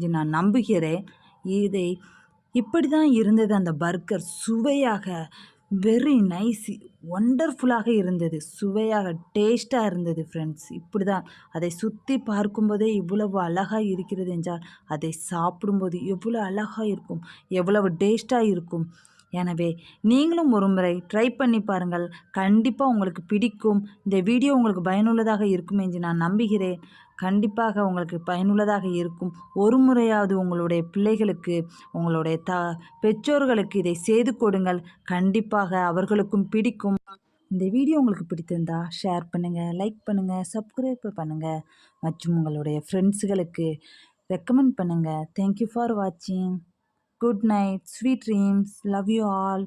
என்று நான் நம்புகிறேன். இதை இப்படி தான் இருந்தது அந்த பர்கர். சுவையாக வெரி நைஸ், ஒண்டர்ஃபுல்லாக இருந்தது. சுவையாக டேஸ்ட்டாக இருந்தது ஃப்ரெண்ட்ஸ். இப்படி தான் அதை சுற்றி பார்க்கும்போதே இவ்வளவு அழகாக இருக்கிறது என்றால் அதை சாப்பிடும்போது எவ்வளோ அழகாக இருக்கும், எவ்வளவு டேஸ்ட்டாக இருக்கும். எனவே நீங்களும் ஒரு முறை ட்ரை பண்ணி பாருங்கள். கண்டிப்பாக உங்களுக்கு பிடிக்கும். இந்த வீடியோ உங்களுக்கு பயனுள்ளதாக இருக்கும் என்று நான் நம்புகிறேன். கண்டிப்பாக உங்களுக்கு பயனுள்ளதாக இருக்கும். ஒரு முறையாவது உங்களுடைய பிள்ளைகளுக்கு, உங்களுடைய பெற்றோர்களுக்கு இதை செய்து கொடுங்கள். கண்டிப்பாக அவர்களுக்கும் பிடிக்கும். இந்த வீடியோ உங்களுக்கு பிடித்திருந்தா ஷேர் பண்ணுங்கள், லைக் பண்ணுங்கள், சப்ஸ்கிரைப் பண்ணுங்கள் மற்றும் உங்களுடைய ஃப்ரெண்ட்ஸுகளுக்கு ரெக்கமெண்ட் பண்ணுங்கள். தேங்க்யூ ஃபார் வாட்சிங். Good night, sweet dreams, love you all.